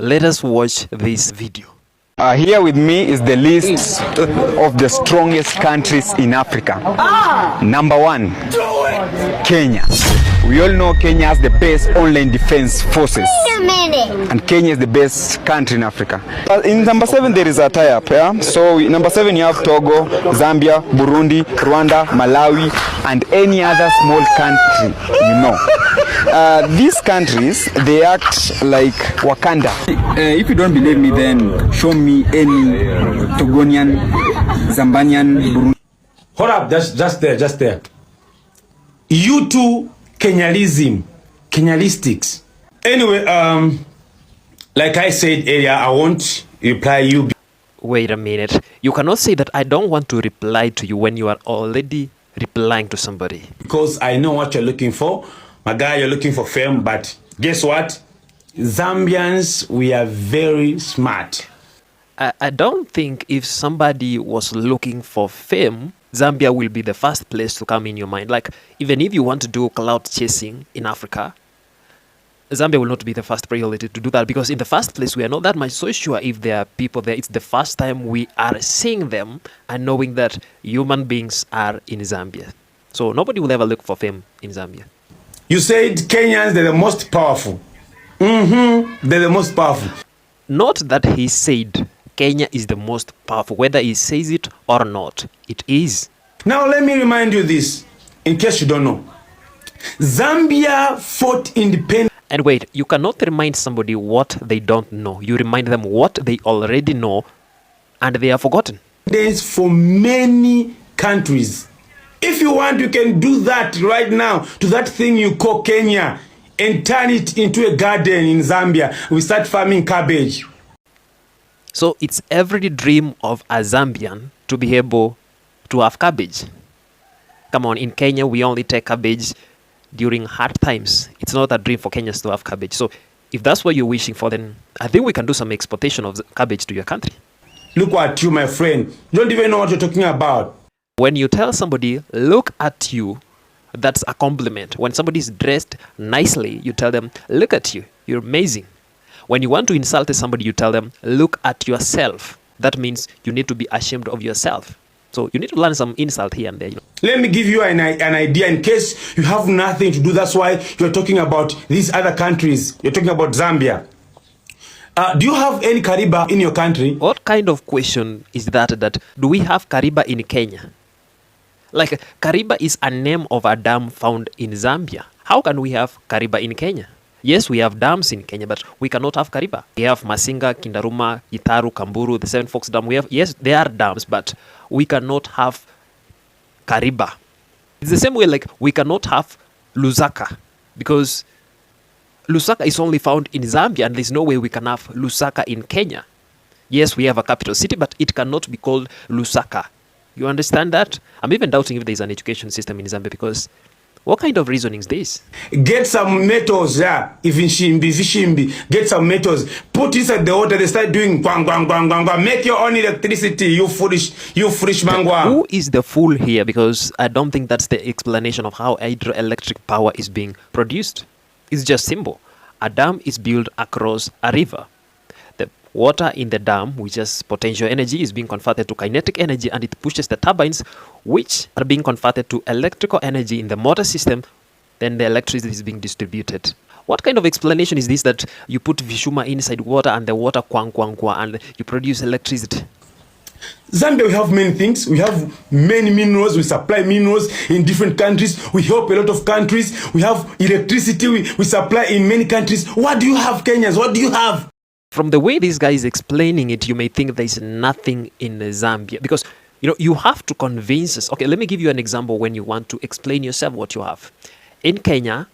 Let us watch this video. Here with me is the list of the strongest countries in Africa. Number 1, Kenya. We all know Kenya has the best online defense forces. Wait a minute. And Kenya is the best country in Africa. In number 7 there is a tie-up. Yeah? So number 7 you have Togo, Zambia, Burundi, Rwanda, Malawi, and any other small country you know. These countries, they act like Wakanda. If you don't believe me, then show me any Togonian, Zambian, Burundi. Hold up, just there. You two, Kenyalistics. Anyway, like I said earlier, I won't reply you. Wait a minute. You cannot say that I don't want to reply to you when you are already replying to somebody. Because I know what you're looking for. My guy, you're looking for fame, but guess what? Zambians, we are very smart. I don't think if somebody was looking for fame, Zambia will be the first place to come in your mind. Like, even if you want to do cloud chasing in Africa, Zambia will not be the first priority to do that, because in the first place, we are not that much so sure if there are people there. It's the first time we are seeing them and knowing that human beings are in Zambia. So nobody will ever look for fame in Zambia. You said Kenyans, they're the most powerful. They're the most powerful. Not that he said Kenya is the most powerful. Whether he says it or not, it is. Now let me remind you this, in case you don't know. Zambia fought independence. And wait, you cannot remind somebody what they don't know. You remind them what they already know, and they have forgotten. For many countries. If you want, you can do that right now to that thing you call Kenya and turn it into a garden in Zambia. We start farming cabbage. So it's every dream of a Zambian to be able to have cabbage. Come on, in Kenya, we only take cabbage during hard times. It's not a dream for Kenyans to have cabbage. So if that's what you're wishing for, then I think we can do some exportation of cabbage to your country. Look at you, my friend. You don't even know what you're talking about. When you tell somebody, look at you, that's a compliment. When somebody is dressed nicely, you tell them, look at you, you're amazing. When you want to insult somebody, you tell them, look at yourself. That means you need to be ashamed of yourself. So you need to learn some insult here and there. Let me give you an idea in case you have nothing to do. That's why you're talking about these other countries. You're talking about Zambia. Do you have any Kariba in your country? What kind of question is that do we have Kariba in Kenya? Like, Kariba is a name of a dam found in Zambia. How can we have Kariba in Kenya? Yes, we have dams in Kenya, but we cannot have Kariba. We have Masinga, Kindaruma, Itaru, Kamburu, the Seven Forks Dam. Yes, they are dams, but we cannot have Kariba. It's the same way like we cannot have Lusaka, because Lusaka is only found in Zambia, and there's no way we can have Lusaka in Kenya. Yes, we have a capital city, but it cannot be called Lusaka. You understand that? I'm even doubting if there's an education system in Zambia, because what kind of reasoning is this? Get some metals, yeah. Even Vishimbi, get some metals. Put inside the water, they start doing bang, bang, bang, bang, bang. Make your own electricity, you foolish mangwa. Who is the fool here? Because I don't think that's the explanation of how hydroelectric power is being produced. It's just simple. A dam is built across a river. The water in the dam, which is potential energy, is being converted to kinetic energy, and it pushes the turbines, which are being converted to electrical energy in the motor system. Then the electricity is being distributed. What kind of explanation is this that you put Vishuma inside water and the water kwang kwang kwa and you produce electricity? Zambia, we have many things. We have many minerals. We supply minerals in different countries. We help a lot of countries. We have electricity. We supply in many countries. What do you have, Kenyans? What do you have? From the way this guy is explaining it, you may think there's nothing in Zambia, because you have to convince us. Okay, let me give you an example when you want to explain yourself what you have. In Kenya,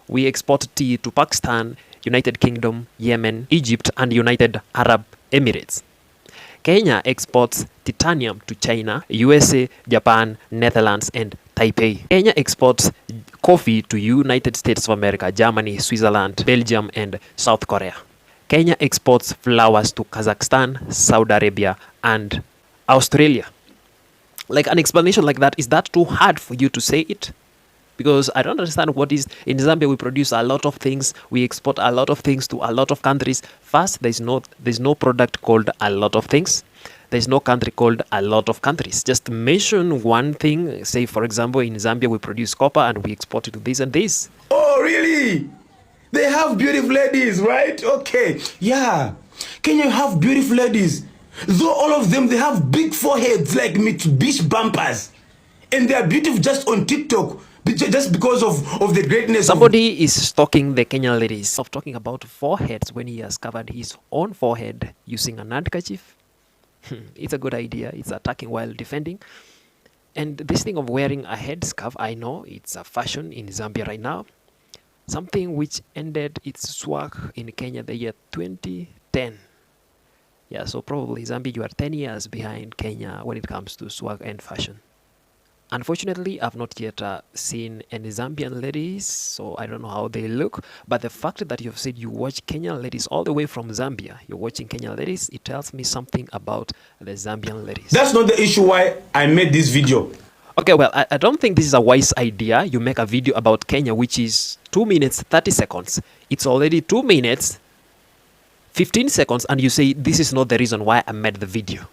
we export tea to Pakistan, United Kingdom, Yemen, Egypt, and United Arab Emirates. Kenya exports titanium to China, USA, Japan, Netherlands, and Taipei. Kenya exports coffee to United States of America, Germany, Switzerland, Belgium, and South Korea. Kenya exports flowers to Kazakhstan, Saudi Arabia, and Australia. Like, an explanation like that, is that too hard for you to say it? Because I don't understand what is in Zambia. We produce a lot of things, we export a lot of things to a lot of countries. First, there's no product called a lot of things. There's no country called a lot of countries. Just mention one thing. Say, for example, in Zambia we produce copper and we export it to this and this. Oh, really? They have beautiful ladies, right? Okay, yeah. Kenya have beautiful ladies. Though all of them, they have big foreheads like Mitsubishi bumpers. And they are beautiful just on TikTok. Just because of the greatness. Somebody is stalking the Kenyan ladies of talking about foreheads when he has covered his own forehead using an handkerchief. It's a good idea. It's attacking while defending. And this thing of wearing a headscarf, I know it's a fashion in Zambia right now. Something which ended its swag in Kenya the year 2010. Yeah, so probably Zambia, you are 10 years behind Kenya when it comes to swag and fashion. Unfortunately, I've not yet seen any Zambian ladies, so I don't know how they look. But the fact that you've said you watch Kenyan ladies all the way from Zambia, you're watching Kenyan ladies, it tells me something about the Zambian ladies. That's not the issue why I made this video. Okay, well, I don't think this is a wise idea. You make a video about Kenya, which is 2 minutes, 30 seconds. It's already 2 minutes, 15 seconds, and you say, this is not the reason why I made the video.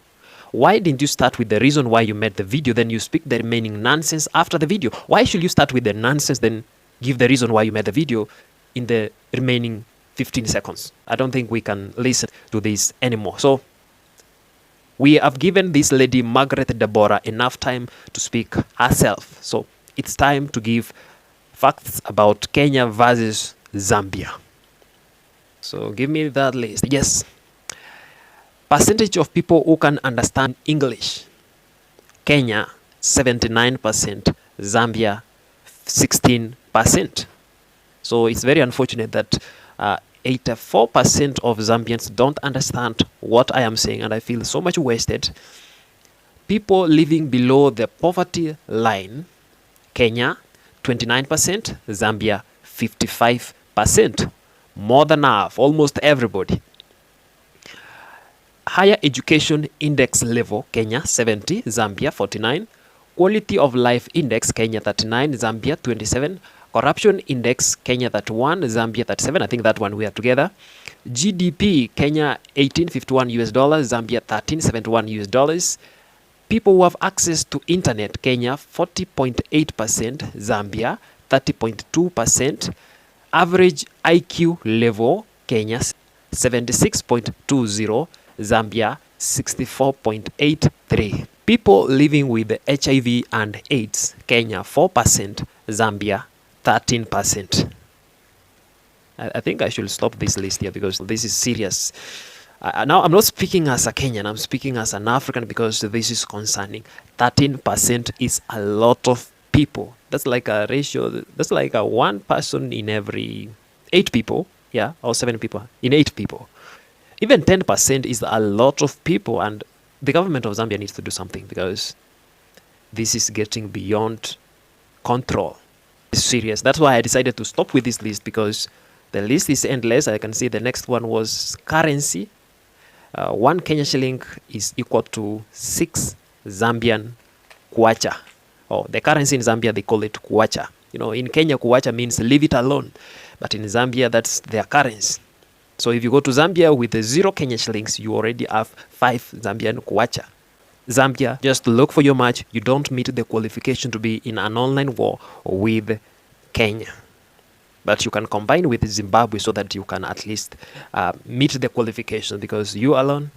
Why didn't you start with the reason why you made the video, then you speak the remaining nonsense after the video? Why should you start with the nonsense, then give the reason why you made the video in the remaining 15 seconds? I don't think we can listen to this anymore. So, we have given this lady, Margaret Deborah, enough time to speak herself. So, it's time to give facts about Kenya versus Zambia. So, give me that list. Yes. Percentage of people who can understand English. Kenya, 79%. Zambia, 16%. So it's very unfortunate that 84% of Zambians don't understand what I am saying, and I feel so much wasted. People living below the poverty line. Kenya, 29%. Zambia, 55%. More than half, almost everybody. Higher education index level, Kenya 70, Zambia 49. Quality of life index, Kenya 39, Zambia 27. Corruption index, Kenya 31, Zambia 37. I think that one we are together. GDP, Kenya 1851 US dollars, Zambia 1371 US dollars. People who have access to internet, Kenya 40.8%, Zambia 30.2%. Average IQ level, Kenya 76.20, Zambia 64.83. People living with HIV and AIDS, Kenya 4%, Zambia 13%. I think I should stop this list here because this is serious. Now I'm not speaking as a Kenyan, I'm speaking as an African because this is concerning. 13% is a lot of people. That's like a ratio, that's like a 1 person in every 8 people, yeah, or 7 people in 8 people. Even 10% is a lot of people, and the government of Zambia needs to do something because this is getting beyond control. It's serious. That's why I decided to stop with this list because the list is endless. I can see the next one was currency. 1 Kenya shilling is equal to 6 Zambian kwacha. Oh, the currency in Zambia, they call it kwacha. You know, in Kenya, kwacha means leave it alone. But in Zambia, that's their currency. So if you go to Zambia with the 0 Kenya shillings, you already have 5 Zambian kwacha. Zambia, just look for your match. You don't meet the qualification to be in an online war with Kenya. But you can combine with Zimbabwe so that you can at least meet the qualification because you alone,